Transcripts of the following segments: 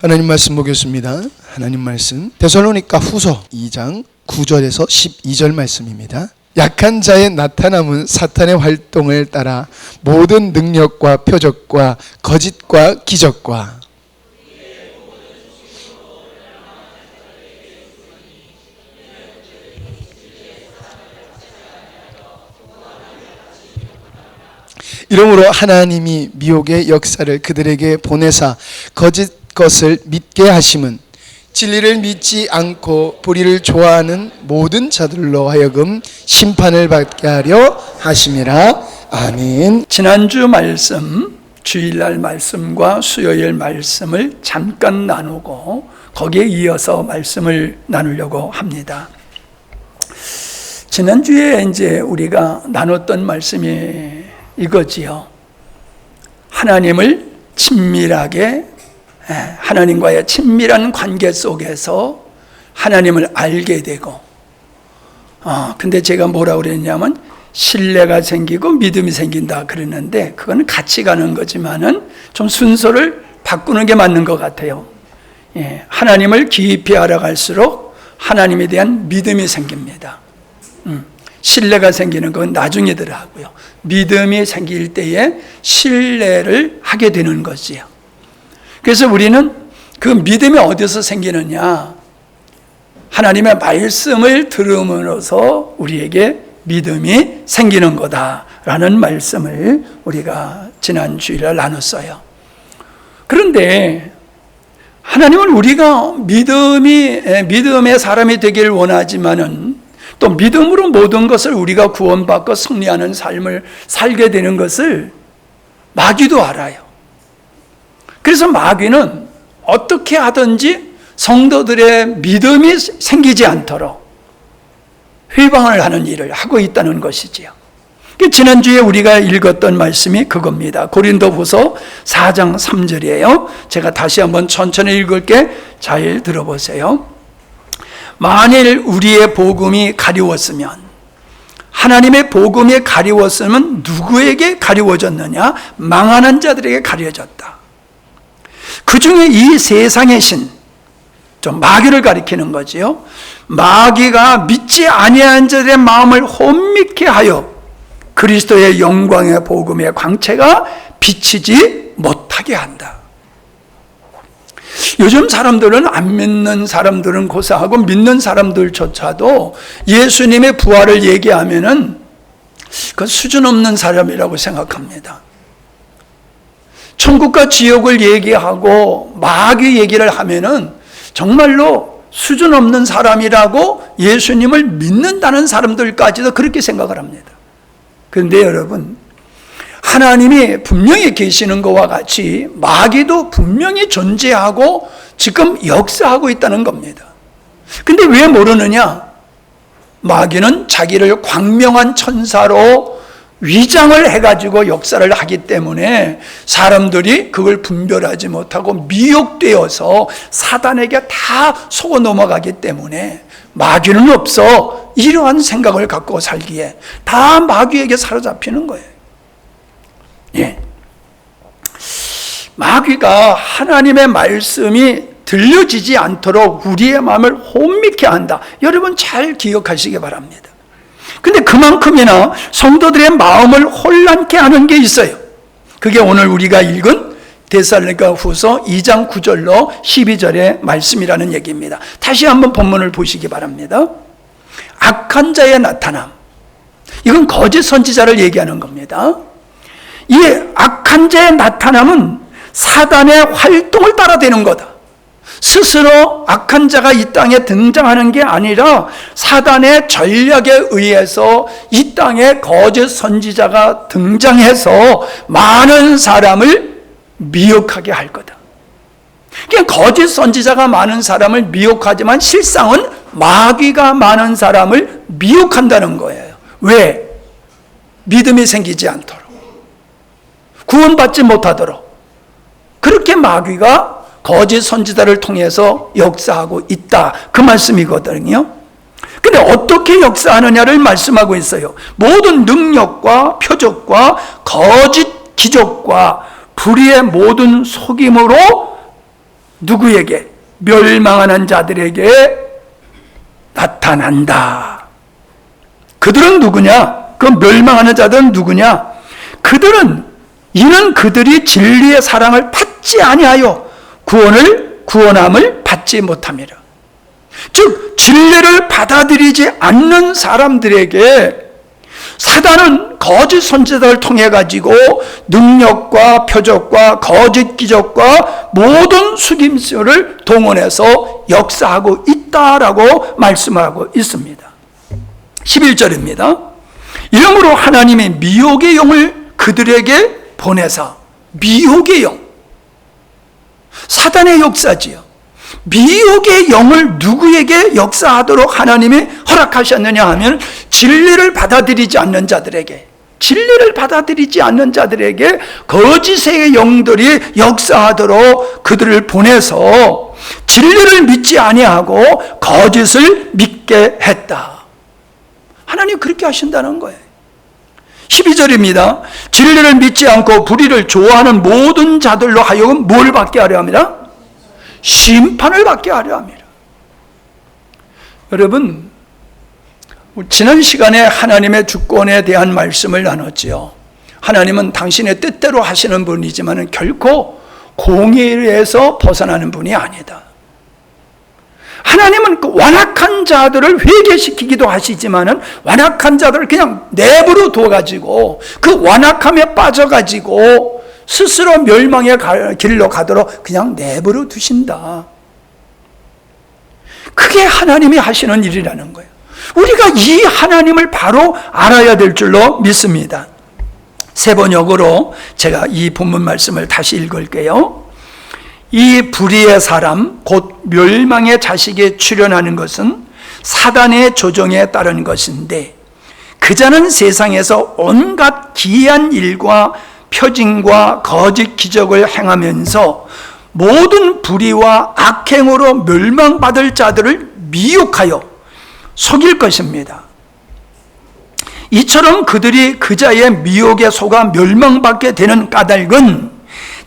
하나님 말씀 보겠습니다. 하나님 말씀 데살로니가 후서 2장 9절에서 12절 말씀입니다. 약한 자의 나타남은 사탄의 활동을 따라 모든 능력과 표적과 거짓과 기적과 이러므로 하나님이 미혹의 역사를 그들에게 보내사 거짓 것을 믿게 하심은 진리를 믿지 않고 불의를 좋아하는 모든 자들로 하여금 심판을 받게 하려 하심이라. 아멘. 지난주 말씀, 주일날 말씀과 수요일 말씀을 잠깐 나누고 거기에 이어서 말씀을 나누려고 합니다. 지난주에 이제 우리가 나눴던 말씀이 이거지요. 하나님을 친밀하게, 하나님과의 친밀한 관계 속에서 하나님을 알게 되고, 근데 제가 뭐라고 그랬냐면 신뢰가 생기고 믿음이 생긴다 그랬는데, 그건 같이 가는 거지만은 좀 순서를 바꾸는 게 맞는 것 같아요. 하나님을 깊이 알아갈수록 하나님에 대한 믿음이 생깁니다. 신뢰가 생기는 건 나중이더라고요. 믿음이 생길 때에 신뢰를 하게 되는 거지요. 그래서 우리는 그 믿음이 어디서 생기느냐? 하나님의 말씀을 들음으로써 우리에게 믿음이 생기는 거다라는 말씀을 우리가 지난 주일에 나눴어요. 그런데 하나님은 우리가 믿음의 사람이 되기를 원하지만은 또 믿음으로 모든 것을 우리가 구원받고 승리하는 삶을 살게 되는 것을 마귀도 알아요. 그래서 마귀는 어떻게 하든지 성도들의 믿음이 생기지 않도록 회방을 하는 일을 하고 있다는 것이지요. 지난주에 우리가 읽었던 말씀이 그겁니다. 고린도후서 4장 3절이에요. 제가 다시 한번 천천히 읽을게. 잘 들어보세요. 만일 우리의 복음이 가리웠으면, 하나님의 복음이 가리웠으면 누구에게 가리워졌느냐? 망하는 자들에게 가려졌다. 그 중에 이 세상의 신, 좀 마귀를 가리키는 거지요. 마귀가 믿지 아니한 자들의 마음을 혼미케 하여 그리스도의 영광의 복음의 광채가 비치지 못하게 한다. 요즘 사람들은 안 믿는 사람들은 고사하고 믿는 사람들조차도 예수님의 부활을 얘기하면은 그 수준 없는 사람이라고 생각합니다. 천국과 지옥을 얘기하고 마귀 얘기를 하면은 정말로 수준 없는 사람이라고 예수님을 믿는다는 사람들까지도 그렇게 생각을 합니다. 그런데 여러분, 하나님이 분명히 계시는 것과 같이 마귀도 분명히 존재하고 지금 역사하고 있다는 겁니다. 근데 왜 모르느냐? 마귀는 자기를 광명한 천사로 위장을 해가지고 역사를 하기 때문에 사람들이 그걸 분별하지 못하고 미혹되어서 사단에게 다 속아 넘어가기 때문에 마귀는 없어, 이러한 생각을 갖고 살기에 다 마귀에게 사로잡히는 거예요. 마귀가 하나님의 말씀이 들려지지 않도록 우리의 마음을 혼미케 한다. 여러분 잘 기억하시기 바랍니다. 근데 그만큼이나 성도들의 마음을 혼란케 하는 게 있어요. 그게 오늘 우리가 읽은 데살로니가 후서 2장 9절로 12절의 말씀이라는 얘기입니다. 다시 한번 본문을 보시기 바랍니다. 악한 자의 나타남. 이건 거짓 선지자를 얘기하는 겁니다. 이 악한 자의 나타남은 사단의 활동을 따라 되는 거다. 스스로 악한 자가 이 땅에 등장하는 게 아니라 사단의 전략에 의해서 이 땅에 거짓 선지자가 등장해서 많은 사람을 미혹하게 할 거다. 그러니까 거짓 선지자가 많은 사람을 미혹하지만 실상은 마귀가 많은 사람을 미혹한다는 거예요. 왜? 믿음이 생기지 않도록, 구원받지 못하도록. 그렇게 마귀가 거짓 선지자를 통해서 역사하고 있다, 그 말씀이거든요. 근데 어떻게 역사하느냐를 말씀하고 있어요. 모든 능력과 표적과 거짓 기적과 불의의 모든 속임으로 누구에게? 멸망하는 자들에게 나타난다. 그들은 누구냐? 그 멸망하는 자들은 누구냐? 이는 그들이 진리의 사랑을 받지 아니하여 구원함을 받지 못함이라. 즉 진리를 받아들이지 않는 사람들에게 사단은 거짓 선지자를 통해 가지고 능력과 표적과 거짓 기적과 모든 속임수를 동원해서 역사하고 있다라고 말씀하고 있습니다. 11절입니다. 이러므로 하나님이 미혹의 영을 그들에게 보내사, 미혹의 영, 사단의 역사지요. 미혹의 영을 누구에게 역사하도록 하나님이 허락하셨느냐 하면 진리를 받아들이지 않는 자들에게, 거짓의 영들이 역사하도록 그들을 보내서 진리를 믿지 아니하고 거짓을 믿게 했다. 하나님 그렇게 하신다는 거예요. 12절입니다. 진리를 믿지 않고 불의를 좋아하는 모든 자들로 하여금 뭘 받게 하려 합니다? 심판을 받게 하려 합니다. 여러분, 지난 시간에 하나님의 주권에 대한 말씀을 나눴지요. 하나님은 당신의 뜻대로 하시는 분이지만 결코 공의에서 벗어나는 분이 아니다. 하나님은 그 완악한 자들을 회개시키기도 하시지만은 완악한 자들을 그냥 내버려 둬가지고 그 완악함에 빠져가지고 스스로 멸망의 길로 가도록 그냥 내버려 두신다. 그게 하나님이 하시는 일이라는 거예요. 우리가 이 하나님을 바로 알아야 될 줄로 믿습니다. 세 번역으로 제가 이 본문 말씀을 다시 읽을게요. 이 불의의 사람 곧 멸망의 자식이 출현하는 것은 사단의 조종에 따른 것인데 그 자는 세상에서 온갖 기이한 일과 표징과 거짓 기적을 행하면서 모든 불의와 악행으로 멸망받을 자들을 미혹하여 속일 것입니다. 이처럼 그들이 그 자의 미혹에 속아 멸망받게 되는 까닭은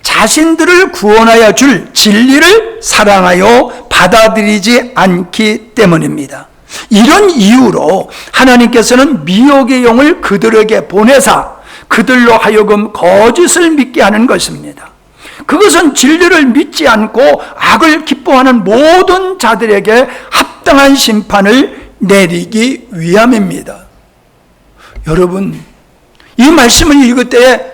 자신들을 구원하여 줄 진리를 사랑하여 받아들이지 않기 때문입니다. 이런 이유로 하나님께서는 미혹의 영을 그들에게 보내사 그들로 하여금 거짓을 믿게 하는 것입니다. 그것은 진리를 믿지 않고 악을 기뻐하는 모든 자들에게 합당한 심판을 내리기 위함입니다. 여러분, 이 말씀을 읽을 때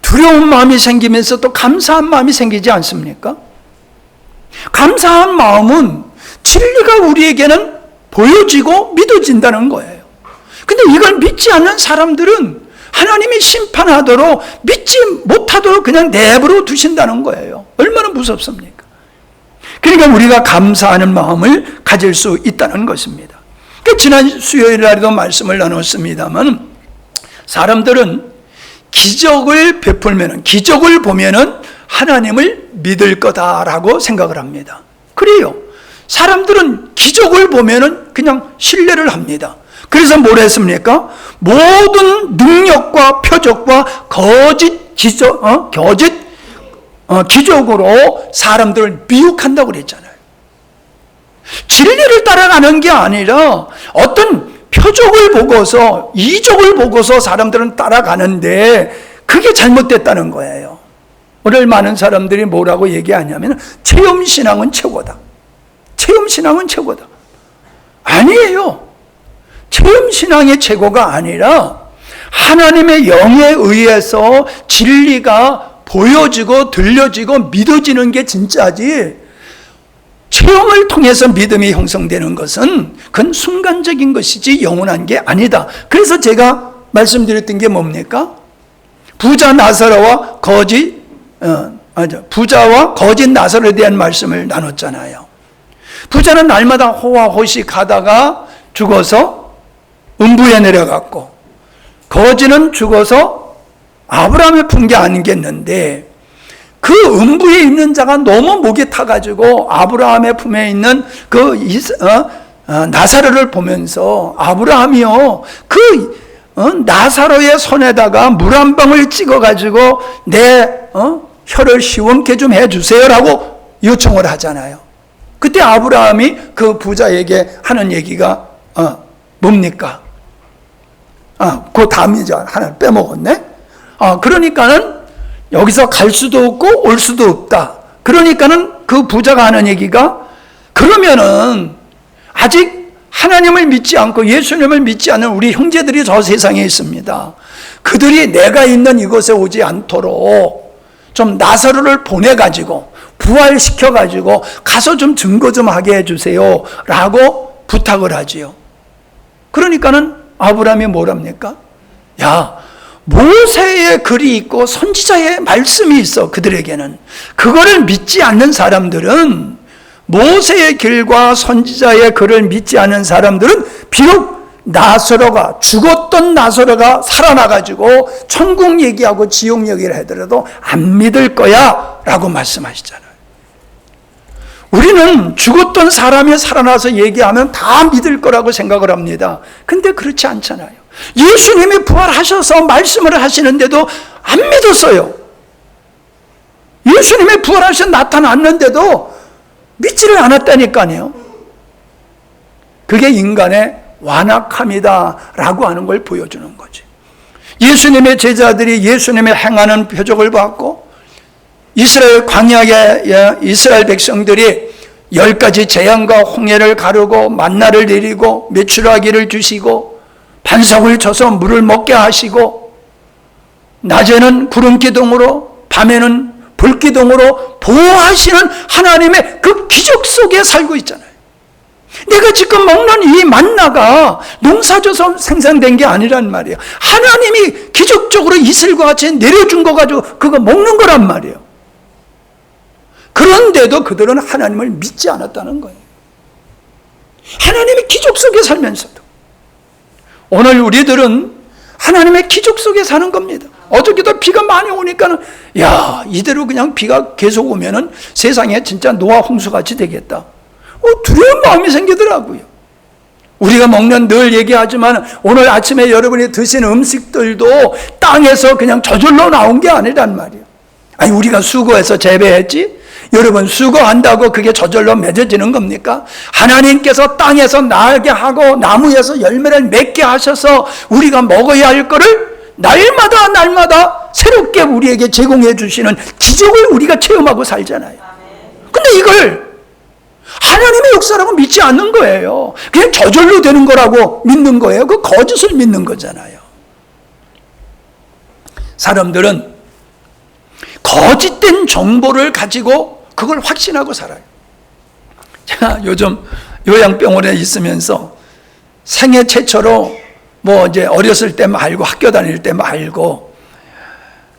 두려운 마음이 생기면서 또 감사한 마음이 생기지 않습니까? 감사한 마음은 진리가 우리에게는 보여지고 믿어진다는 거예요. 근데 이걸 믿지 않는 사람들은 하나님이 심판하도록 믿지 못하도록 그냥 내버려 두신다는 거예요. 얼마나 무섭습니까? 그러니까 우리가 감사하는 마음을 가질 수 있다는 것입니다. 그러니까 지난 수요일 날에도 말씀을 나눴습니다만 사람들은 기적을 베풀면은, 기적을 보면은 하나님을 믿을 거다라고 생각을 합니다. 그래요. 사람들은 기적을 보면은 그냥 신뢰를 합니다. 그래서 뭘 했습니까? 모든 능력과 표적과 거짓 기적으로 사람들을 미혹한다고 그랬잖아요. 진리를 따라가는 게 아니라 어떤 표적을 보고서, 이적을 보고서 사람들은 따라가는데 그게 잘못됐다는 거예요. 오늘 많은 사람들이 뭐라고 얘기하냐면 체험신앙은 최고다. 체험신앙은 최고다. 아니에요. 체험신앙이 최고가 아니라 하나님의 영에 의해서 진리가 보여지고 들려지고 믿어지는 게 진짜지, 체험을 통해서 믿음이 형성되는 것은 그건 순간적인 것이지 영원한 게 아니다. 그래서 제가 말씀드렸던 게 뭡니까? 부자와 거짓 나사로에 대한 말씀을 나눴잖아요. 부자는 날마다 호화호식 가다가 죽어서 음부에 내려갔고, 거짓은 죽어서 아브라함의 품게 아니겠는데 그 음부에 있는 자가 너무 목이 타가지고 아브라함의 품에 있는 그 나사로를 보면서 아브라함이요, 나사로의 손에다가 물 한 방울 찍어가지고 내 혀를 시원케 좀 해주세요라고 요청을 하잖아요. 그때 아브라함이 그 부자에게 하는 얘기가 뭡니까? 그 다음이죠. 하나 빼먹었네. 그러니까는 여기서 갈 수도 없고 올 수도 없다. 그러니까는 그 부자가 하는 얘기가, 그러면은 아직 하나님을 믿지 않고 예수님을 믿지 않는 우리 형제들이 저 세상에 있습니다. 그들이 내가 있는 이곳에 오지 않도록 좀 나사로를 보내가지고 부활시켜가지고 가서 좀 증거 좀 하게 해주세요 라고 부탁을 하지요. 그러니까는 아브라함이 뭐랍니까? 야, 모세의 글이 있고 선지자의 말씀이 있어. 그들에게는 그거를 믿지 않는 사람들은, 모세의 길과 선지자의 글을 믿지 않는 사람들은 비록 나사로가, 죽었던 나사로가 살아나가지고 천국 얘기하고 지옥 얘기를 하더라도 안 믿을 거야 라고 말씀하시잖아요. 우리는 죽었던 사람이 살아나서 얘기하면 다 믿을 거라고 생각을 합니다. 근데 그렇지 않잖아요. 예수님이 부활하셔서 말씀을 하시는데도 안 믿었어요. 예수님이 부활하셔서 나타났는데도 믿지를 않았다니까요. 그게 인간의 완악함이다 라고 하는 걸 보여주는 거지. 예수님의 제자들이 예수님의 행하는 표적을 봤고, 이스라엘 광야의 이스라엘 백성들이 10가지 재앙과 홍해를 가르고 만나를 내리고 메추라기를 주시고 반석을 쳐서 물을 먹게 하시고, 낮에는 구름 기둥으로 밤에는 불 기둥으로 보호하시는 하나님의 그 기적 속에 살고 있잖아요. 내가 지금 먹는 이 만나가 농사져서 생산된 게 아니란 말이에요. 하나님이 기적적으로 이슬과 같이 내려준 거 가지고 그거 먹는 거란 말이에요. 그런데도 그들은 하나님을 믿지 않았다는 거예요. 하나님의 기적 속에 살면서도. 오늘 우리들은 하나님의 기적 속에 사는 겁니다. 어저께도 비가 많이 오니까는, 야, 이대로 그냥 비가 계속 오면은 세상에 진짜 노아 홍수같이 되겠다. 두려운 마음이 생기더라고요. 우리가 먹는, 늘 얘기하지만 오늘 아침에 여러분이 드신 음식들도 땅에서 그냥 저절로 나온 게 아니란 말이에요. 아니, 우리가 수고해서 재배했지? 여러분, 수고한다고 그게 저절로 맺어지는 겁니까? 하나님께서 땅에서 나게 하고 나무에서 열매를 맺게 하셔서 우리가 먹어야 할 거를 날마다 새롭게 우리에게 제공해 주시는 기적을 우리가 체험하고 살잖아요. 근데 이걸 하나님의 역사라고 믿지 않는 거예요. 그냥 저절로 되는 거라고 믿는 거예요. 그 거짓을 믿는 거잖아요. 사람들은 거짓된 정보를 가지고 그걸 확신하고 살아요. 제가 요즘 요양병원에 있으면서 생애 최초로 이제 어렸을 때 말고 학교 다닐 때 말고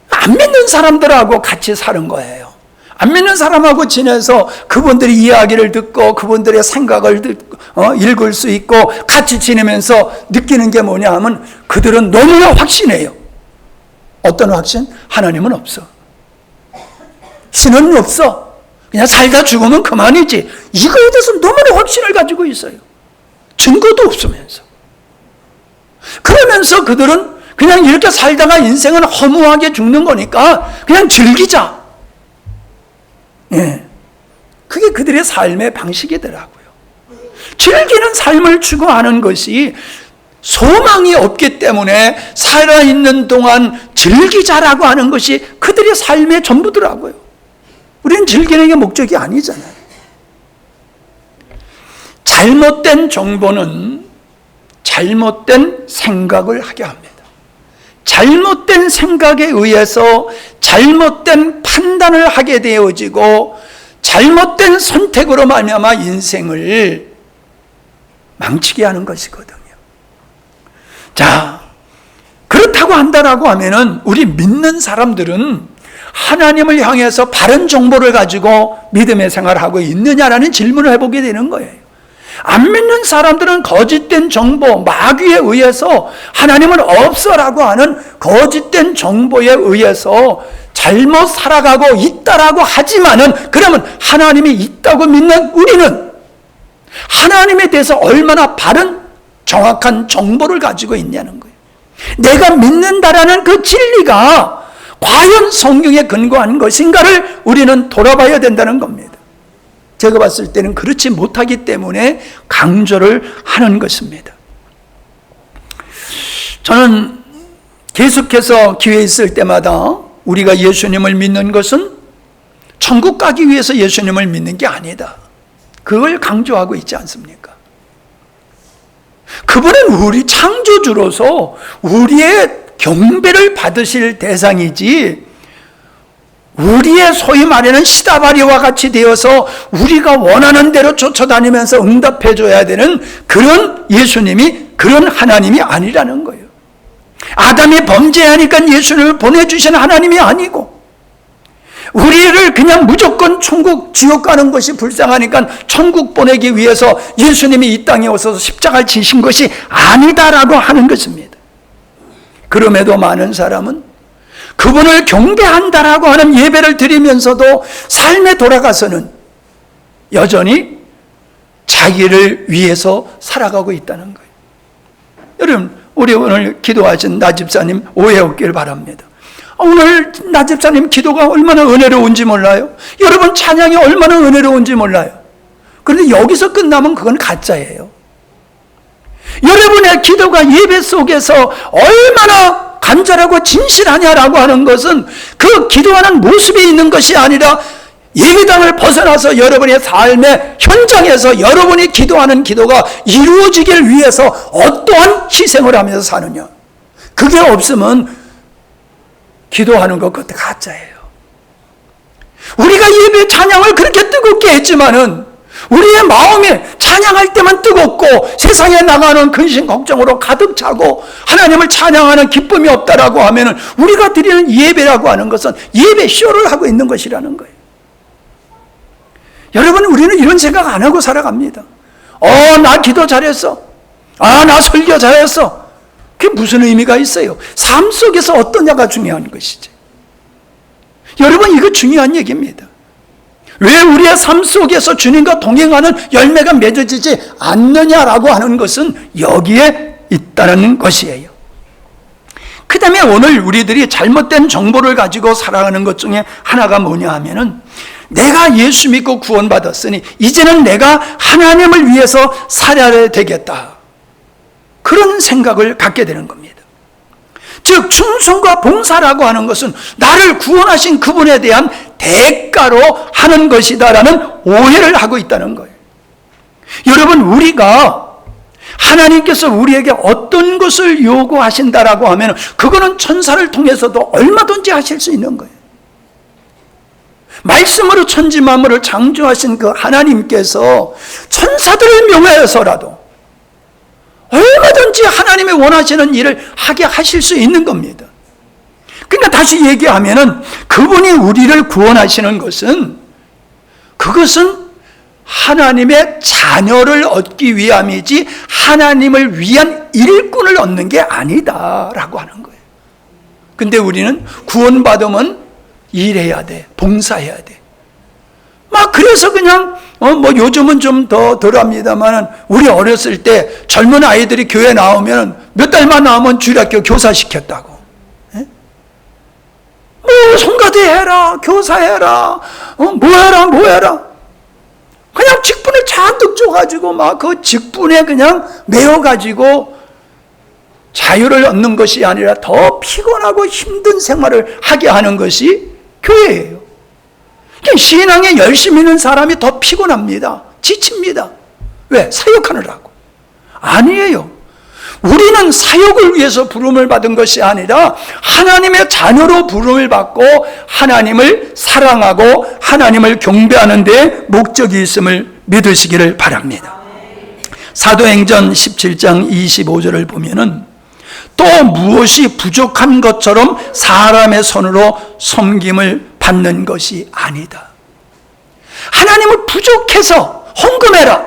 안 믿는 사람들하고 같이 사는 거예요. 안 믿는 사람하고 지내서 그분들의 이야기를 듣고 그분들의 생각을 듣고 읽을 수 있고 같이 지내면서 느끼는 게 뭐냐 하면 그들은 너무나 확신해요. 어떤 확신? 하나님은 없어. 신은 없어. 그냥 살다 죽으면 그만이지. 이거에 대해서 너무나 확신을 가지고 있어요. 증거도 없으면서. 그러면서 그들은 그냥 이렇게 살다가 인생은 허무하게 죽는 거니까 그냥 즐기자. 예. 그게 그들의 삶의 방식이더라고요. 즐기는 삶을 추구하는 것이 소망이 없기 때문에 살아있는 동안 즐기자라고 하는 것이 그들의 삶의 전부더라고요. 우리는 즐기는 게 목적이 아니잖아요. 잘못된 정보는 잘못된 생각을 하게 합니다. 잘못된 생각에 의해서 잘못된 판단을 하게 되어지고 잘못된 선택으로 말미암아 인생을 망치게 하는 것이거든요. 자, 그렇다고 한다라고 하면은 우리 믿는 사람들은 하나님을 향해서 바른 정보를 가지고 믿음의 생활을 하고 있느냐라는 질문을 해보게 되는 거예요. 안 믿는 사람들은 거짓된 정보, 마귀에 의해서 하나님은 없어라고 하는 거짓된 정보에 의해서 잘못 살아가고 있다라고 하지만은, 그러면 하나님이 있다고 믿는 우리는 하나님에 대해서 얼마나 바른 정확한 정보를 가지고 있냐는 거예요. 내가 믿는다라는 그 진리가 과연 성경에 근거한 것인가를 우리는 돌아봐야 된다는 겁니다. 제가 봤을 때는 그렇지 못하기 때문에 강조를 하는 것입니다. 저는 계속해서 기회 있을 때마다 우리가 예수님을 믿는 것은 천국 가기 위해서 예수님을 믿는 게 아니다. 그걸 강조하고 있지 않습니까? 그분은 우리 창조주로서 우리의 경배를 받으실 대상이지, 우리의 소위 말하는 시다바리와 같이 되어서 우리가 원하는 대로 쫓아다니면서 응답해 줘야 되는 그런 예수님이, 그런 하나님이 아니라는 거예요. 아담이 범죄하니까 예수님을 보내주신 하나님이 아니고, 우리를 그냥 무조건 천국, 지옥 가는 것이 불쌍하니까 천국 보내기 위해서 예수님이 이 땅에 오셔서 십자가를 지신 것이 아니다라고 하는 것입니다. 그럼에도 많은 사람은 그분을 경배한다라고 하는 예배를 드리면서도 삶에 돌아가서는 여전히 자기를 위해서 살아가고 있다는 거예요. 여러분, 우리 오늘 기도하신 나 집사님 오해 없기를 바랍니다. 오늘 나 집사님 기도가 얼마나 은혜로운지 몰라요. 여러분 찬양이 얼마나 은혜로운지 몰라요. 그런데 여기서 끝나면 그건 가짜예요. 여러분의 기도가 예배 속에서 얼마나 간절하고 진실하냐라고 하는 것은 그 기도하는 모습이 있는 것이 아니라 예배당을 벗어나서 여러분의 삶의 현장에서 여러분이 기도하는 기도가 이루어지길 위해서 어떠한 희생을 하면서 사느냐. 그게 없으면 기도하는 것 그것도 가짜예요. 우리가 예배 찬양을 그렇게 뜨겁게 했지만은 우리의 마음이 찬양할 때만 뜨겁고 세상에 나가는 근심 걱정으로 가득 차고 하나님을 찬양하는 기쁨이 없다라고 하면은 우리가 드리는 예배라고 하는 것은 예배 쇼를 하고 있는 것이라는 거예요. 여러분, 우리는 이런 생각 안 하고 살아갑니다. 나 기도 잘했어. 나 설교 잘했어. 그게 무슨 의미가 있어요? 삶 속에서 어떠냐가 중요한 것이지. 여러분, 이거 중요한 얘기입니다. 왜 우리의 삶 속에서 주님과 동행하는 열매가 맺어지지 않느냐라고 하는 것은 여기에 있다는 것이에요. 그 다음에 오늘 우리들이 잘못된 정보를 가지고 살아가는 것 중에 하나가 뭐냐 하면은, 내가 예수 믿고 구원받았으니 이제는 내가 하나님을 위해서 살아야 되겠다, 그런 생각을 갖게 되는 겁니다. 즉 충성과 봉사라고 하는 것은 나를 구원하신 그분에 대한 대가로 하는 것이다라는 오해를 하고 있다는 거예요. 여러분, 우리가 하나님께서 우리에게 어떤 것을 요구하신다라고 하면 그거는 천사를 통해서도 얼마든지 하실 수 있는 거예요. 말씀으로 천지 만물을 창조하신 그 하나님께서 천사들을 명하여서라도 얼마든지 하나님이 원하시는 일을 하게 하실 수 있는 겁니다. 그러니까 다시 얘기하면은 그분이 우리를 구원하시는 것은, 그것은 하나님의 자녀를 얻기 위함이지 하나님을 위한 일꾼을 얻는 게 아니다라고 하는 거예요. 근데 우리는 구원받으면 일해야 돼, 봉사해야 돼. 막 그래서 그냥 뭐 요즘은 좀 더 덜합니다만 우리 어렸을 때 젊은 아이들이 교회 나오면 몇 달만 나오면 주일학교 교사 시켰다고. 뭐 성가대 해라, 교사해라, 뭐 해라. 그냥 직분을 잔뜩 줘가지고 막 그 직분에 그냥 매여가지고 자유를 얻는 것이 아니라 더 피곤하고 힘든 생활을 하게 하는 것이 교회예요. 신앙에 열심히 있는 사람이 더 피곤합니다. 지칩니다. 왜? 사역하느라고. 아니에요. 우리는 사역을 위해서 부름을 받은 것이 아니라 하나님의 자녀로 부름을 받고 하나님을 사랑하고 하나님을 경배하는 데 목적이 있음을 믿으시기를 바랍니다. 사도행전 17장 25절을 보면은 또 무엇이 부족한 것처럼 사람의 손으로 섬김을 받는 것이 아니다. 하나님을 부족해서 헌금해라,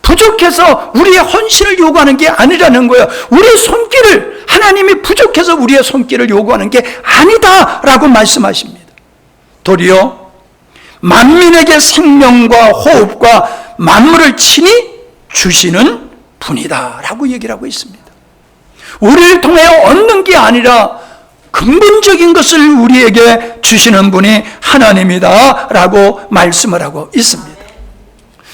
부족해서 우리의 헌신을 요구하는 게 아니라는 거예요. 우리의 손길을, 하나님이 부족해서 우리의 손길을 요구하는 게 아니다라고 말씀하십니다. 도리어 만민에게 생명과 호흡과 만물을 친히 주시는 분이다 라고 얘기를 하고 있습니다. 우리를 통해 얻는 게 아니라 근본적인 것을 우리에게 주시는 분이 하나님이다 라고 말씀을 하고 있습니다.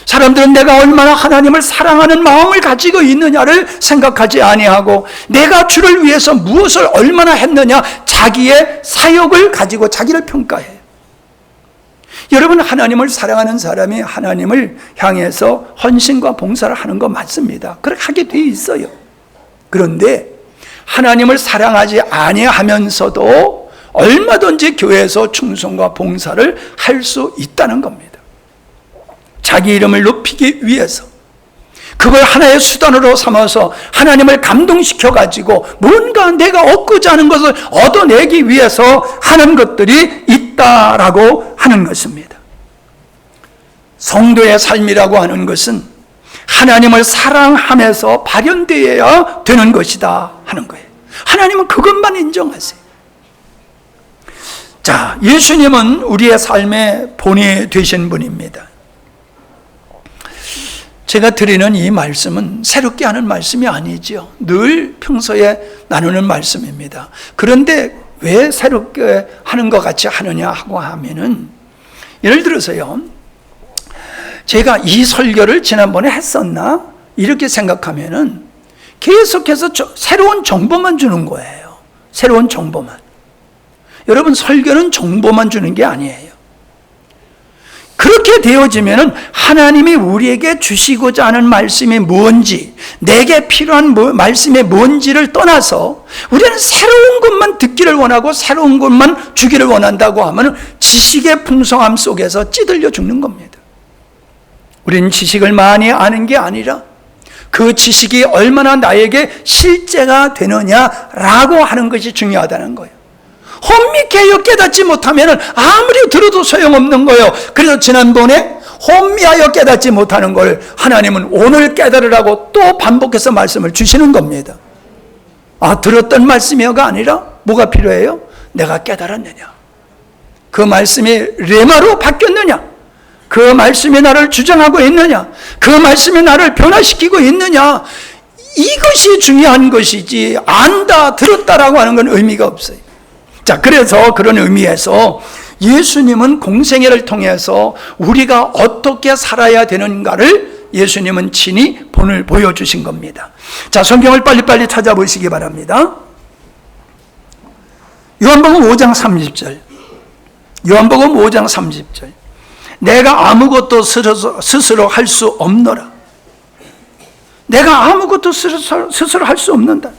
사람들은 내가 얼마나 하나님을 사랑하는 마음을 가지고 있느냐를 생각하지 아니하고 내가 주를 위해서 무엇을 얼마나 했느냐 자기의 사역을 가지고 자기를 평가해요. 여러분, 하나님을 사랑하는 사람이 하나님을 향해서 헌신과 봉사를 하는 거 맞습니다. 그렇게 하게 돼 있어요. 그런데 하나님을 사랑하지 아니하면서도 얼마든지 교회에서 충성과 봉사를 할 수 있다는 겁니다. 자기 이름을 높이기 위해서 그걸 하나의 수단으로 삼아서 하나님을 감동시켜 가지고 뭔가 내가 얻고자 하는 것을 얻어내기 위해서 하는 것들이 있다라고 하는 것입니다. 성도의 삶이라고 하는 것은 하나님을 사랑하면서 발현되어야 되는 것이다 하는 거예요. 하나님은 그것만 인정하세요. 자, 예수님은 우리의 삶의 본이 되신 분입니다. 제가 드리는 이 말씀은 새롭게 하는 말씀이 아니죠. 늘 평소에 나누는 말씀입니다. 그런데 왜 새롭게 하는 것 같이 하느냐 하고 하면은, 예를 들어서요, 제가 이 설교를 지난번에 했었나? 이렇게 생각하면은 계속해서 새로운 정보만 주는 거예요. 새로운 정보만. 여러분, 설교는 정보만 주는 게 아니에요. 그렇게 되어지면은 하나님이 우리에게 주시고자 하는 말씀이 뭔지, 내게 필요한 말씀이 뭔지를 떠나서 우리는 새로운 것만 듣기를 원하고 새로운 것만 주기를 원한다고 하면 지식의 풍성함 속에서 찌들려 죽는 겁니다. 우리는 지식을 많이 아는 게 아니라 그 지식이 얼마나 나에게 실제가 되느냐라고 하는 것이 중요하다는 거예요. 혼미케 깨닫지 못하면 아무리 들어도 소용없는 거예요. 그래서 지난번에 혼미하여 깨닫지 못하는 걸 하나님은 오늘 깨달으라고 또 반복해서 말씀을 주시는 겁니다. 아, 들었던 말씀이어가 아니라 뭐가 필요해요? 내가 깨달았느냐? 그 말씀이 레마로 바뀌었느냐? 그 말씀이 나를 주장하고 있느냐? 그 말씀이 나를 변화시키고 있느냐? 이것이 중요한 것이지 안다, 들었다라고 하는 건 의미가 없어요. 자, 그래서 그런 의미에서 예수님은 공생애를 통해서 우리가 어떻게 살아야 되는가를 예수님은 친히 본을 보여주신 겁니다. 자, 성경을 빨리빨리 찾아보시기 바랍니다. 요한복음 5장 30절. 요한복음 5장 30절. 내가 아무것도 스스로 할 수 없노라. 내가 아무것도 스스로 할 수 없는다.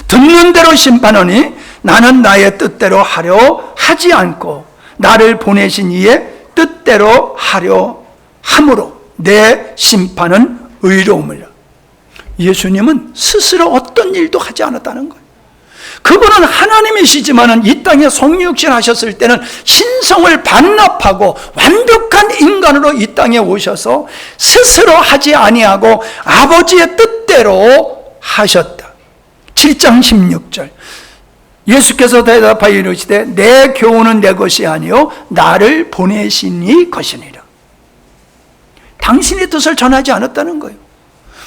듣는 대로 심판하니 나는 나의 뜻대로 하려 하지 않고 나를 보내신 이의 뜻대로 하려 함으로 내 심판은 의로움이라. 예수님은 스스로 어떤 일도 하지 않았다는 거예요. 그분은 하나님이시지만은 이 땅에 성육신 하셨을 때는 신성을 반납하고 완벽한 인간으로 이 땅에 오셔서 스스로 하지 아니하고 아버지의 뜻대로 하셨다. 7장 16절. 예수께서 대답하여 이르시되 내 교훈은 내 것이 아니요 나를 보내신 이 것이니라. 당신의 뜻을 전하지 않았다는 거예요.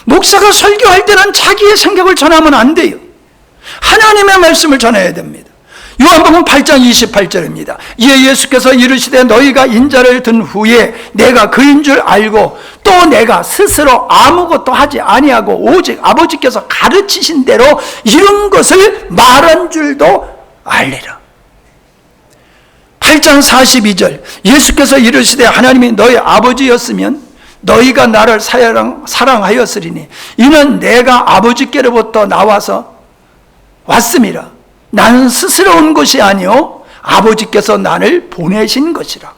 목사가 설교할 때는 자기의 생각을 전하면 안 돼요. 하나님의 말씀을 전해야 됩니다. 요한복음 8장 28절입니다. 이에 예수께서 이르시되 너희가 인자를 든 후에 내가 그인 줄 알고 또 내가 스스로 아무것도 하지 아니하고 오직 아버지께서 가르치신 대로 이런 것을 말한 줄도 알리라. 8장 42절. 예수께서 이르시되 하나님이 너희 아버지였으면 너희가 나를 사랑하였으리니 이는 내가 아버지께로부터 나와서 왔음이라. 나는 스스로 온 것이 아니요 아버지께서 나를 보내신 것이라.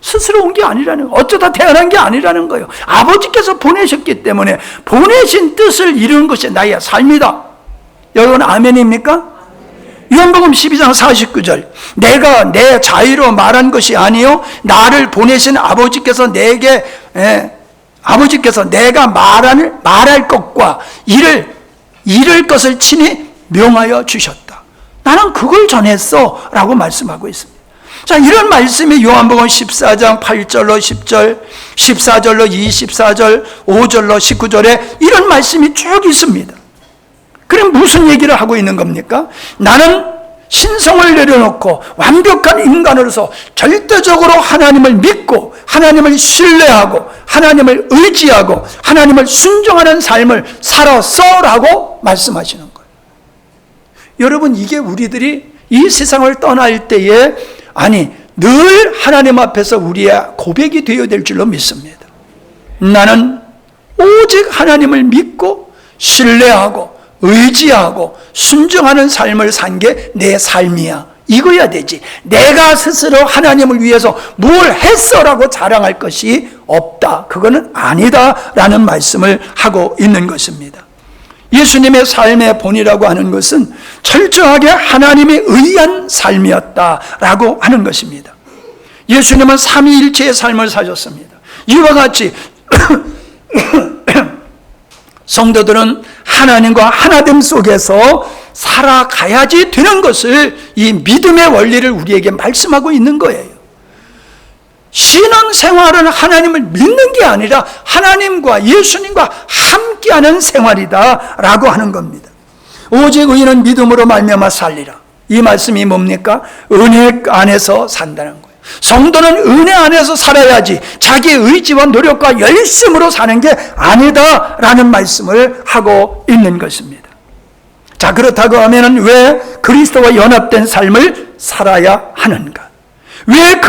스스로 온 게 아니라는 거예요. 어쩌다 태어난 게 아니라는 거예요. 아버지께서 보내셨기 때문에 보내신 뜻을 이루는 것이 나의 삶이다. 여러분 아멘입니까? 요한복음 12장 49절. 내가 내 자유로 말한 것이 아니요 나를 보내신 아버지께서 내게 아버지께서 내가 말할 것과 이를 것을 친히 명하여 주셨다. 나는 그걸 전했어 라고 말씀하고 있습니다. 자, 이런 말씀이 요한복음 14장 8절로 10절, 14절로 24절, 5절로 19절에 이런 말씀이 쭉 있습니다. 그럼 무슨 얘기를 하고 있는 겁니까? 나는 신성을 내려놓고 완벽한 인간으로서 절대적으로 하나님을 믿고 하나님을 신뢰하고 하나님을 의지하고 하나님을 순종하는 삶을 살았어라고 말씀하시는 거예요. 여러분, 이게 우리들이 이 세상을 떠날 때에 늘 하나님 앞에서 우리의 고백이 되어야 될 줄로 믿습니다. 나는 오직 하나님을 믿고 신뢰하고 의지하고 순종하는 삶을 산 게 내 삶이야. 이거야 되지. 내가 스스로 하나님을 위해서 뭘 했어라고 자랑할 것이 없다. 그거는 아니다라는 말씀을 하고 있는 것입니다. 예수님의 삶의 본이라고 하는 것은 철저하게 하나님에 의한 삶이었다라고 하는 것입니다. 예수님은 삼위일체의 삶을 사셨습니다. 이와 같이 성도들은 하나님과 하나됨 속에서 살아가야지 되는 것을 이 믿음의 원리를 우리에게 말씀하고 있는 거예요. 신앙생활은 하나님을 믿는 게 아니라 하나님과 예수님과 함께하는 생활이다라고 하는 겁니다. 오직 의인은 믿음으로 말미암아 살리라. 이 말씀이 뭡니까? 은혜 안에서 산다는 거예요. 성도는 은혜 안에서 살아야지 자기의 의지와 노력과 열심으로 사는 게 아니다라는 말씀을 하고 있는 것입니다. 자, 그렇다고 하면은 왜 그리스도와 연합된 삶을 살아야 하는가? 왜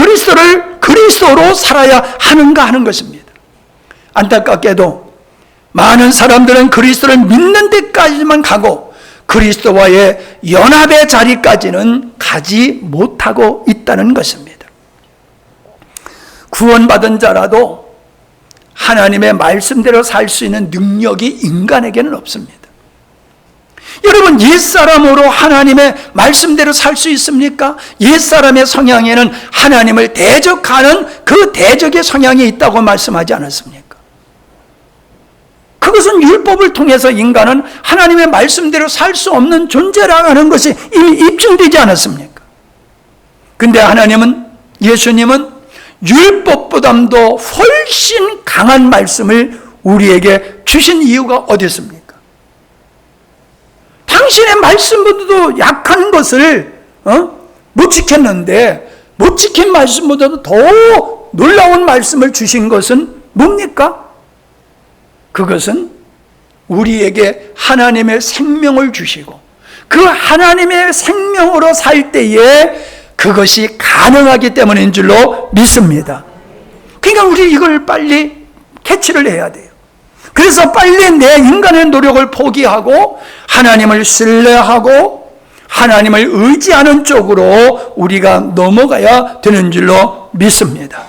그리스도로 살아야 하는가 하는 것입니다. 안타깝게도 많은 사람들은 그리스도를 믿는 데까지만 가고 그리스도와의 연합의 자리까지는 가지 못하고 있다는 것입니다. 구원받은 자라도 하나님의 말씀대로 살 수 있는 능력이 인간에게는 없습니다. 여러분, 옛사람으로 하나님의 말씀대로 살 수 있습니까? 옛사람의 성향에는 하나님을 대적하는 그 대적의 성향이 있다고 말씀하지 않았습니까? 그것은 율법을 통해서 인간은 하나님의 말씀대로 살 수 없는 존재라고 하는 것이 이미 입증되지 않았습니까? 근데 예수님은 율법보다도 훨씬 강한 말씀을 우리에게 주신 이유가 어디 있습니까? 당신의 말씀보다도 약한 것을 못 지켰는데 못 지킨 말씀보다도 더 놀라운 말씀을 주신 것은 뭡니까? 그것은 우리에게 하나님의 생명을 주시고 그 하나님의 생명으로 살 때에 그것이 가능하기 때문인 줄로 믿습니다. 그러니까 우리 이걸 빨리 캐치를 해야 돼요. 그래서 빨리 내 인간의 노력을 포기하고 하나님을 신뢰하고 하나님을 의지하는 쪽으로 우리가 넘어가야 되는 줄로 믿습니다.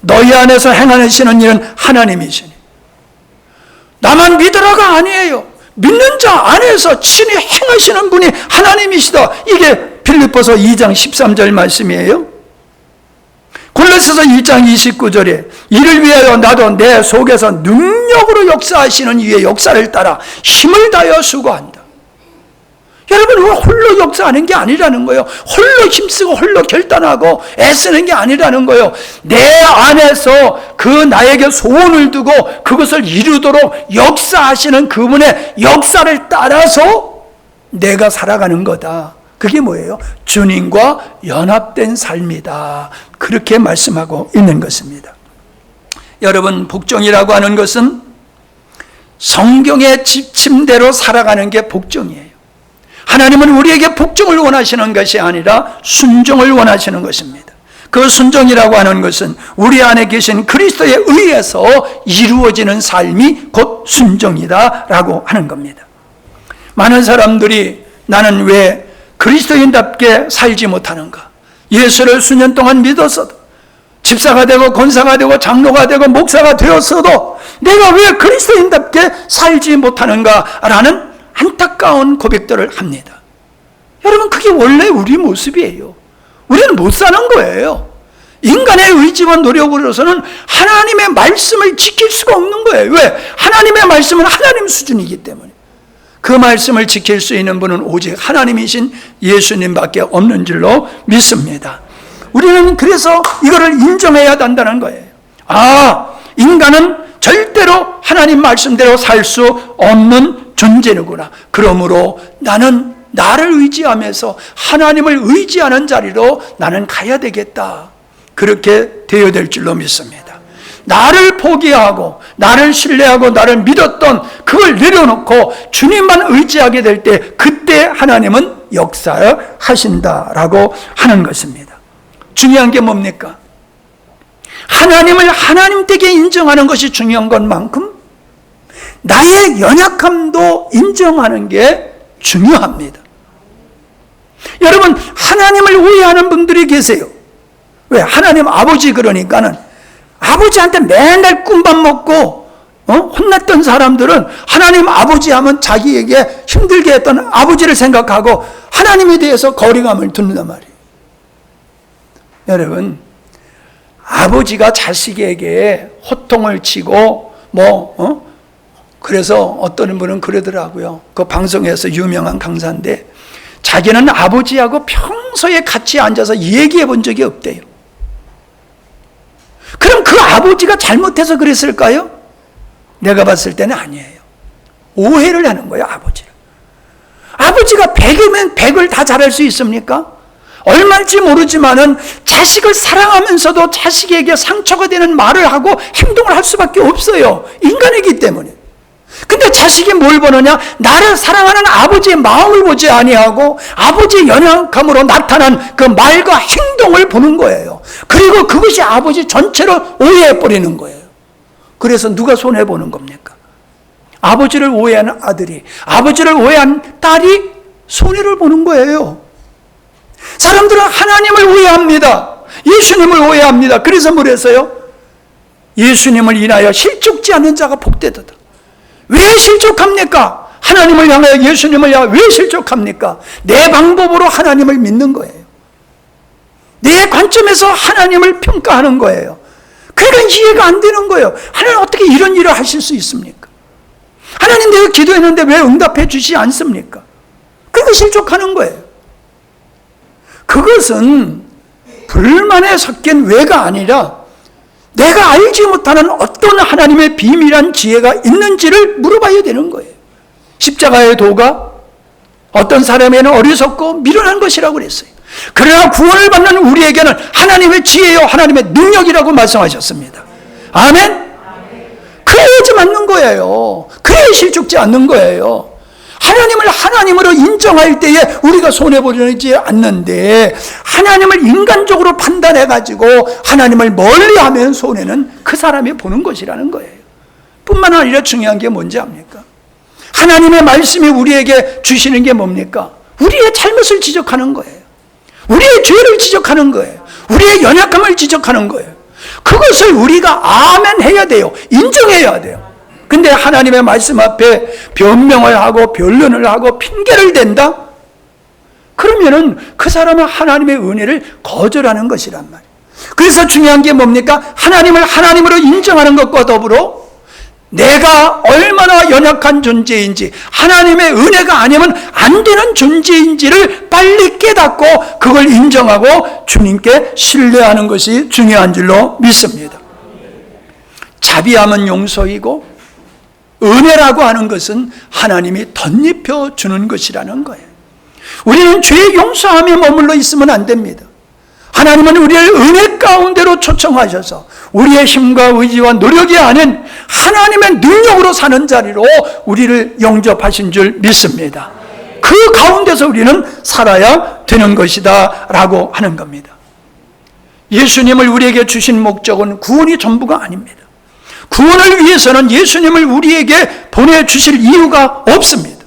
너희 안에서 행하시는 일은 하나님이시니 나만 믿으라가 아니에요. 믿는 자 안에서 친히 행하시는 분이 하나님이시다. 이게 빌립보서 2장 13절 말씀이에요. 골로새서 2장 29절에 이를 위하여 나도 내 속에서 능력으로 역사하시는 이의 역사를 따라 힘을 다하여 수고한다. 여러분, 홀로 역사하는 게 아니라는 거예요. 홀로 힘쓰고 홀로 결단하고 애쓰는 게 아니라는 거예요. 내 안에서 그 나에게 소원을 두고 그것을 이루도록 역사하시는 그분의 역사를 따라서 내가 살아가는 거다. 그게 뭐예요? 주님과 연합된 삶이다. 그렇게 말씀하고 있는 것입니다. 여러분, 복종이라고 하는 것은 성경의 지침대로 살아가는 게 복종이에요. 하나님은 우리에게 복종을 원하시는 것이 아니라 순종을 원하시는 것입니다. 그 순종이라고 하는 것은 우리 안에 계신 그리스도에 의해서 이루어지는 삶이 곧 순종이다라고 하는 겁니다. 많은 사람들이 나는 왜 그리스도인답게 살지 못하는가? 예수를 수년 동안 믿었어도 집사가 되고 권사가 되고 장로가 되고 목사가 되었어도 내가 왜 그리스도인답게 살지 못하는가라는 안타까운 고백들을 합니다. 여러분, 그게 원래 우리 모습이에요. 우리는 못 사는 거예요. 인간의 의지와 노력으로서는 하나님의 말씀을 지킬 수가 없는 거예요. 왜? 하나님의 말씀은 하나님 수준이기 때문에. 그 말씀을 지킬 수 있는 분은 오직 하나님이신 예수님밖에 없는 줄로 믿습니다. 우리는 그래서 이거를 인정해야 한다는 거예요. 인간은 절대로 하나님 말씀대로 살 수 없는 존재는구나. 그러므로 나는 나를 의지하면서 하나님을 의지하는 자리로 나는 가야 되겠다. 그렇게 되어야 될 줄로 믿습니다. 나를 포기하고 나를 신뢰하고 나를 믿었던 그걸 내려놓고 주님만 의지하게 될 때 그때 하나님은 역사하신다라고 하는 것입니다. 중요한 게 뭡니까? 하나님을 하나님되게 인정하는 것이 중요한 것만큼 나의 연약함도 인정하는 게 중요합니다. 여러분, 하나님을 오해하는 분들이 계세요. 왜? 하나님 아버지 그러니까는 아버지한테 맨날 꿈밥 먹고 혼났던 사람들은 하나님 아버지 하면 자기에게 힘들게 했던 아버지를 생각하고 하나님에 대해서 거리감을 두는단 말이에요. 여러분, 아버지가 자식에게 호통을 치고 그래서 어떤 분은 그러더라고요. 그 방송에서 유명한 강사인데 자기는 아버지하고 평소에 같이 앉아서 얘기해 본 적이 없대요. 그럼 그 아버지가 잘못해서 그랬을까요? 내가 봤을 때는 아니에요. 오해를 하는 거예요, 아버지를. 아버지가 100이면 100을 다 잘할 수 있습니까? 얼마일지 모르지만은 자식을 사랑하면서도 자식에게 상처가 되는 말을 하고 행동을 할 수밖에 없어요. 인간이기 때문에. 근데 자식이 뭘 보느냐? 나를 사랑하는 아버지의 마음을 보지 아니하고 아버지의 연약함으로 나타난 그 말과 행동을 보는 거예요. 그리고 그것이 아버지 전체를 오해해버리는 거예요. 그래서 누가 손해보는 겁니까? 아버지를 오해한 아들이, 아버지를 오해한 딸이 손해를 보는 거예요. 사람들은 하나님을 오해합니다. 예수님을 오해합니다. 그래서 뭐랬어요? 예수님을 인하여 실족지 않는 자가 복되도다. 왜 실족합니까? 하나님을 향하여, 예수님을 향하여 왜 실족합니까? 내 방법으로 하나님을 믿는 거예요. 내 관점에서 하나님을 평가하는 거예요. 그러니까 이해가 안 되는 거예요. 하나님 어떻게 이런 일을 하실 수 있습니까? 하나님 내가 기도했는데 왜 응답해 주시지 않습니까? 그러니까 실족하는 거예요. 그것은 불만에 섞인 왜가 아니라 내가 알지 못하는 어떤 하나님의 비밀한 지혜가 있는지를 물어봐야 되는 거예요. 십자가의 도가 어떤 사람에게는 어리석고 미련한 것이라고 그랬어요. 그러나 구원을 받는 우리에게는 하나님의 지혜요 하나님의 능력이라고 말씀하셨습니다. 아멘? 그래야지 맞는 거예요. 그래야 실족지 않는 거예요. 하나님을 하나님으로 인정할 때에 우리가 손해보지 않는데 하나님을 인간적으로 판단해가지고 하나님을 멀리하면 손해는 그 사람이 보는 것이라는 거예요. 뿐만 아니라 중요한 게 뭔지 압니까? 하나님의 말씀이 우리에게 주시는 게 뭡니까? 우리의 잘못을 지적하는 거예요. 우리의 죄를 지적하는 거예요. 우리의 연약함을 지적하는 거예요. 그것을 우리가 아멘 해야 돼요. 인정해야 돼요. 근데 하나님의 말씀 앞에 변명을 하고 변론을 하고 핑계를 댄다? 그러면은 그 사람은 하나님의 은혜를 거절하는 것이란 말이에요. 그래서 중요한 게 뭡니까? 하나님을 하나님으로 인정하는 것과 더불어 내가 얼마나 연약한 존재인지, 하나님의 은혜가 아니면 안 되는 존재인지를 빨리 깨닫고 그걸 인정하고 주님께 신뢰하는 것이 중요한 줄로 믿습니다. 자비함은 용서이고 은혜라고 하는 것은 하나님이 덧입혀 주는 것이라는 거예요. 우리는 죄의 용서함에 머물러 있으면 안 됩니다. 하나님은 우리를 은혜 가운데로 초청하셔서 우리의 힘과 의지와 노력이 아닌 하나님의 능력으로 사는 자리로 우리를 영접하신 줄 믿습니다. 그 가운데서 우리는 살아야 되는 것이다 라고 하는 겁니다. 예수님을 우리에게 주신 목적은 구원이 전부가 아닙니다. 구원을 위해서는 예수님을 우리에게 보내주실 이유가 없습니다.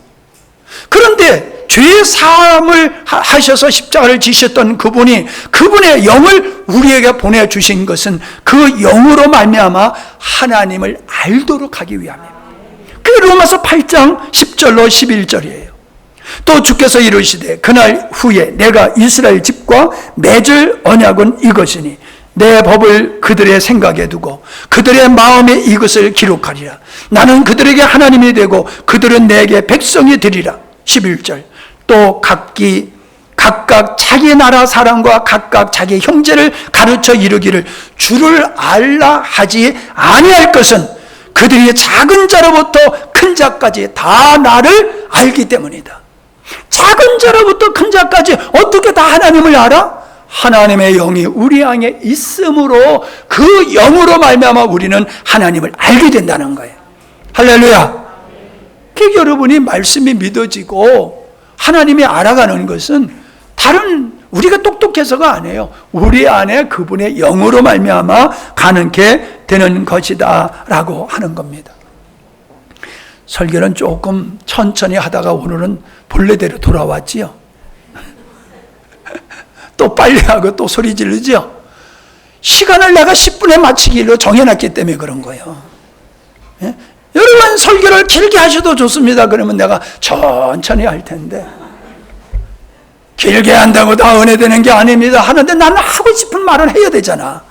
그런데 죄 사함을 하셔서 십자가를 지셨던 그분이 그분의 영을 우리에게 보내주신 것은 그 영으로 말미암아 하나님을 알도록 하기 위함입니다. 그게 로마서 8장 10절로 11절이에요. 또 주께서 이르시되 그날 후에 내가 이스라엘 집과 맺을 언약은 이것이니 내 법을 그들의 생각에 두고 그들의 마음에 이것을 기록하리라. 나는 그들에게 하나님이 되고 그들은 내게 백성이 되리라. 11절. 또 각각 자기 나라 사람과 각각 자기 형제를 가르쳐 이르기를 주를 알라 하지 아니할 것은 그들이 작은 자로부터 큰 자까지 다 나를 알기 때문이다. 작은 자로부터 큰 자까지 어떻게 다 하나님을 알아? 하나님의 영이 우리 안에 있으므로 그 영으로 말미암아 우리는 하나님을 알게 된다는 거예요. 할렐루야. 그러니까 여러분이 말씀이 믿어지고 하나님이 알아가는 것은 다른 우리가 똑똑해서가 아니에요. 우리 안에 그분의 영으로 말미암아 가능케 되는 것이다 라고 하는 겁니다. 설교는 조금 천천히 하다가 오늘은 본래대로 돌아왔지요. 또 빨리 하고 또 소리 지르죠. 시간을 내가 10분에 마치기로 정해놨기 때문에 그런 거예요. 예? 여러분 설교를 길게 하셔도 좋습니다. 그러면 내가 천천히 할 텐데 길게 한다고 다 은혜되는 게 아닙니다. 하는데 나는 하고 싶은 말을 해야 되잖아.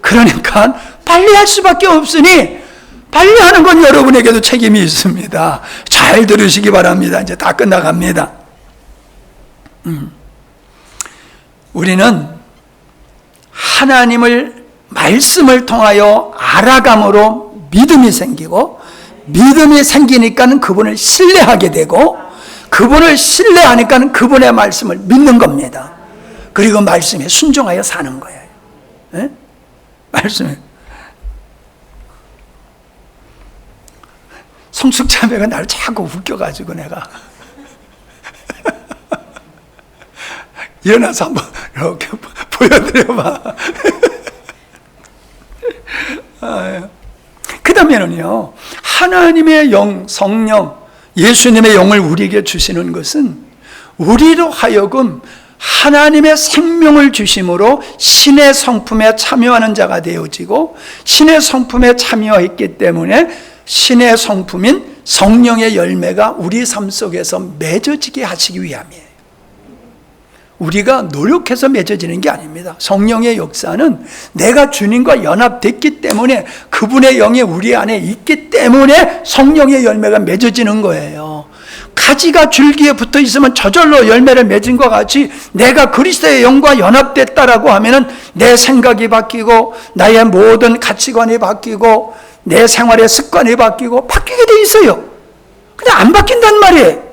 그러니까 빨리 할 수밖에 없으니 빨리 하는 건 여러분에게도 책임이 있습니다. 잘 들으시기 바랍니다. 이제 다 끝나갑니다. 우리는 하나님을 말씀을 통하여 알아감으로 믿음이 생기고 믿음이 생기니까 그분을 신뢰하게 되고 그분을 신뢰하니까 그분의 말씀을 믿는 겁니다. 그리고 말씀에 순종하여 사는 거예요. 네? 말씀에 성숙자매가 나를 자꾸 웃겨가지고 내가 일어나서 한번 이렇게 보여드려봐. 그 다음에는요, 하나님의 영, 성령, 예수님의 영을 우리에게 주시는 것은 우리로 하여금 하나님의 생명을 주심으로 신의 성품에 참여하는 자가 되어지고 신의 성품에 참여했기 때문에 신의 성품인 성령의 열매가 우리 삶 속에서 맺어지게 하시기 위함이에요. 우리가 노력해서 맺어지는 게 아닙니다. 성령의 역사는 내가 주님과 연합됐기 때문에 그분의 영이 우리 안에 있기 때문에 성령의 열매가 맺어지는 거예요. 가지가 줄기에 붙어 있으면 저절로 열매를 맺은 것 같이 내가 그리스도의 영과 연합됐다라고 하면은 내 생각이 바뀌고 나의 모든 가치관이 바뀌고 내 생활의 습관이 바뀌고 바뀌게 돼 있어요. 근데 안 바뀐단 말이에요.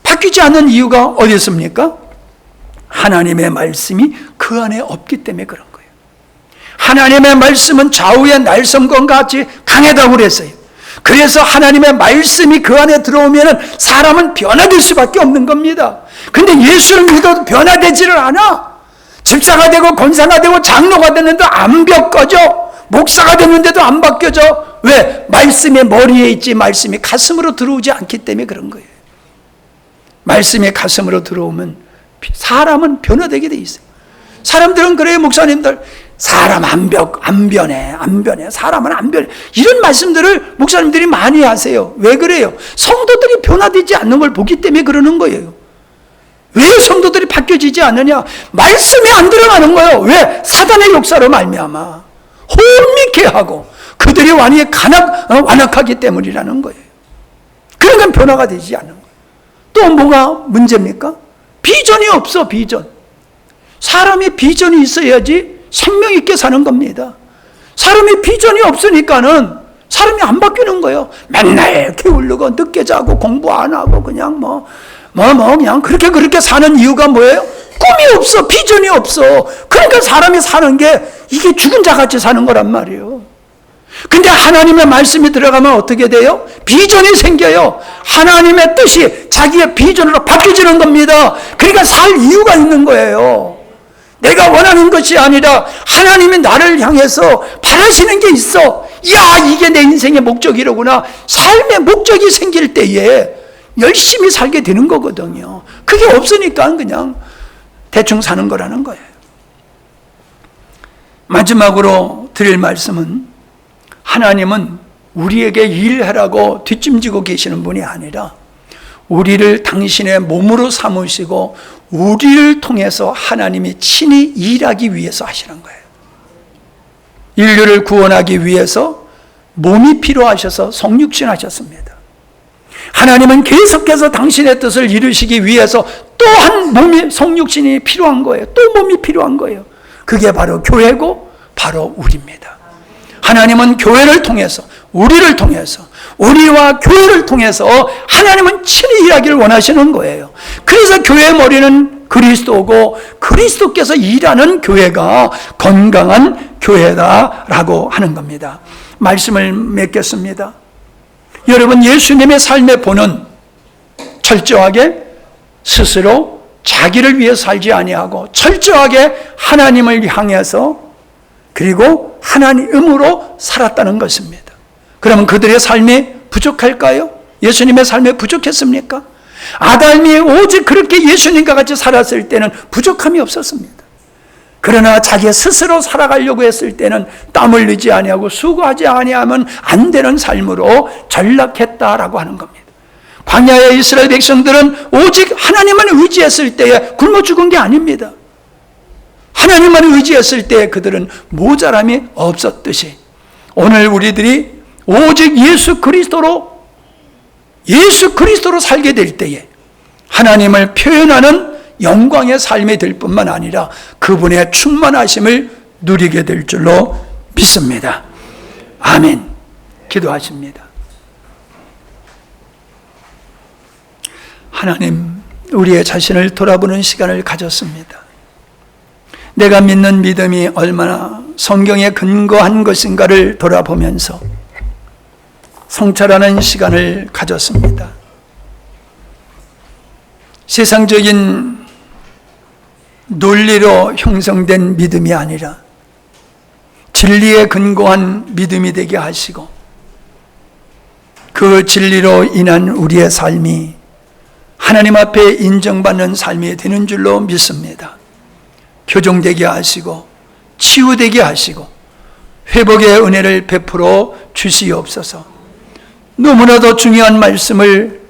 바뀌지 않는 이유가 어디 있습니까? 하나님의 말씀이 그 안에 없기 때문에 그런 거예요. 하나님의 말씀은 좌우의 날섬과 같이 강하다고 그랬어요. 그래서 하나님의 말씀이 그 안에 들어오면 사람은 변화될 수밖에 없는 겁니다. 근데 예수를 믿어도 변화되지를 않아. 집사가 되고 권사가 되고 장로가 됐는데도 안 바뀌어져. 목사가 됐는데도 안 바뀌어져. 왜? 말씀이 머리에 있지 말씀이 가슴으로 들어오지 않기 때문에 그런 거예요. 말씀이 가슴으로 들어오면 사람은 변화되게 돼 있어요. 사람들은 그래요. 목사님들 사람 안 변해. 사람은 안 변해. 이런 말씀들을 목사님들이 많이 하세요. 왜 그래요? 성도들이 변화되지 않는 걸 보기 때문에 그러는 거예요. 왜 성도들이 바뀌어지지 않느냐? 말씀이 안 들어가는 거예요. 왜? 사단의 역사로 말미암아 혼미케 하고 그들이 완악하기 때문이라는 거예요. 그러니까 변화가 되지 않는 거예요. 또 뭐가 문제입니까? 비전이 없어. 비전. 사람이 비전이 있어야지 생명 있게 사는 겁니다. 사람이 비전이 없으니까는 사람이 안 바뀌는 거예요. 맨날 게으르고 늦게 자고 공부 안 하고 그냥 그냥 그렇게 사는 이유가 뭐예요? 꿈이 없어. 비전이 없어. 그러니까 사람이 사는 게 이게 죽은 자 같이 사는 거란 말이에요. 근데 하나님의 말씀이 들어가면 어떻게 돼요? 비전이 생겨요. 하나님의 뜻이 자기의 비전으로 바뀌어지는 겁니다. 그러니까 살 이유가 있는 거예요. 내가 원하는 것이 아니라 하나님이 나를 향해서 바라시는 게 있어. 야, 이게 내 인생의 목적이로구나. 삶의 목적이 생길 때에 열심히 살게 되는 거거든요. 그게 없으니까 그냥 대충 사는 거라는 거예요. 마지막으로 드릴 말씀은 하나님은 우리에게 일하라고 뒷짐지고 계시는 분이 아니라 우리를 당신의 몸으로 삼으시고 우리를 통해서 하나님이 친히 일하기 위해서 하시는 거예요. 인류를 구원하기 위해서 몸이 필요하셔서 성육신 하셨습니다. 하나님은 계속해서 당신의 뜻을 이루시기 위해서 또한 몸이 성육신이 필요한 거예요. 또 몸이 필요한 거예요. 그게 바로 교회고 바로 우리입니다. 하나님은 교회를 통해서, 우리를 통해서, 우리와 교회를 통해서 하나님은 친히 일하기를 원하시는 거예요. 그래서 교회의 머리는 그리스도고 그리스도께서 일하는 교회가 건강한 교회다라고 하는 겁니다. 말씀을 맺겠습니다. 여러분, 예수님의 삶의 본은 철저하게 스스로 자기를 위해 살지 아니하고 철저하게 하나님을 향해서 그리고 하나님으로 살았다는 것입니다. 그러면 그들의 삶이 부족할까요? 예수님의 삶에 부족했습니까? 아담이 오직 그렇게 예수님과 같이 살았을 때는 부족함이 없었습니다. 그러나 자기 스스로 살아가려고 했을 때는 땀 흘리지 아니하고 수고하지 아니하면 안 되는 삶으로 전락했다라고 하는 겁니다. 광야의 이스라엘 백성들은 오직 하나님만 의지했을 때에 굶어 죽은 게 아닙니다. 하나님만 의지했을 때에 그들은 모자람이 없었듯이 오늘 우리들이 오직 예수 그리스도로 살게 될 때에 하나님을 표현하는 영광의 삶이 될 뿐만 아니라 그분의 충만하심을 누리게 될 줄로 믿습니다. 아멘. 기도하십니다. 하나님, 우리의 자신을 돌아보는 시간을 가졌습니다. 내가 믿는 믿음이 얼마나 성경에 근거한 것인가를 돌아보면서 성찰하는 시간을 가졌습니다. 세상적인 논리로 형성된 믿음이 아니라 진리에 근거한 믿음이 되게 하시고 그 진리로 인한 우리의 삶이 하나님 앞에 인정받는 삶이 되는 줄로 믿습니다. 교정되게 하시고 치유되게 하시고 회복의 은혜를 베풀어 주시옵소서. 너무나도 중요한 말씀을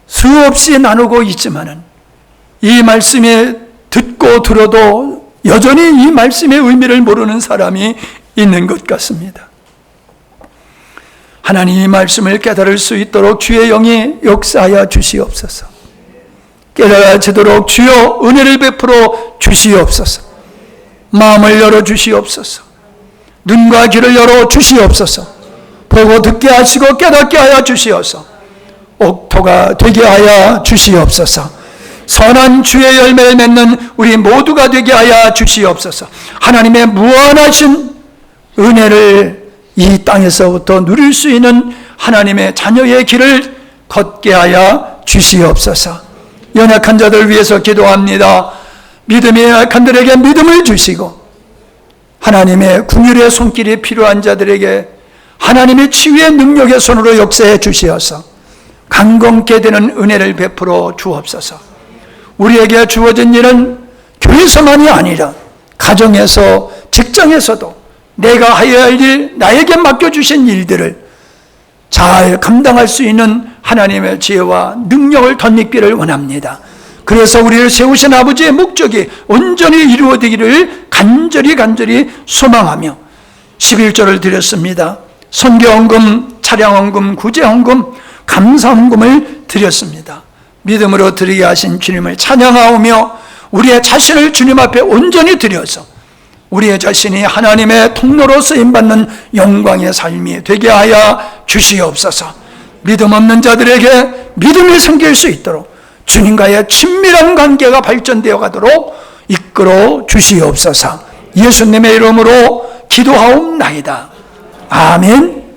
수없이 나누고 있지만은 이 말씀에 듣고 들어도 여전히 이 말씀의 의미를 모르는 사람이 있는 것 같습니다. 하나님, 이 말씀을 깨달을 수 있도록 주의 영이 역사하여 주시옵소서. 깨달아지도록 주여 은혜를 베풀어 주시옵소서. 마음을 열어 주시옵소서. 눈과 귀를 열어 주시옵소서. 보고 듣게 하시고 깨닫게 하여 주시옵소서. 옥토가 되게 하여 주시옵소서. 선한 주의 열매를 맺는 우리 모두가 되게 하여 주시옵소서. 하나님의 무한하신 은혜를 이 땅에서부터 누릴 수 있는 하나님의 자녀의 길을 걷게 하여 주시옵소서. 연약한 자들 위해서 기도합니다. 믿음이 약한 자들에게 믿음을 주시고 하나님의 긍휼의 손길이 필요한 자들에게 하나님의 치유의 능력의 손으로 역사해 주시어서 강건케 되는 은혜를 베풀어 주옵소서. 우리에게 주어진 일은 교회에서만이 아니라 가정에서, 직장에서도 내가 하여야 할 일, 나에게 맡겨주신 일들을 잘 감당할 수 있는 하나님의 지혜와 능력을 덧입기를 원합니다. 그래서 우리를 세우신 아버지의 목적이 온전히 이루어지기를 간절히 소망하며 11조를 드렸습니다. 선교헌금, 차량헌금, 구제헌금, 감사헌금을 드렸습니다. 믿음으로 드리게 하신 주님을 찬양하오며 우리의 자신을 주님 앞에 온전히 드려서 우리의 자신이 하나님의 통로로 쓰임받는 영광의 삶이 되게 하여 주시옵소서. 믿음 없는 자들에게 믿음이 생길 수 있도록 주님과의 친밀한 관계가 발전되어 가도록 이끌어 주시옵소서. 예수님의 이름으로 기도하옵나이다. 아멘.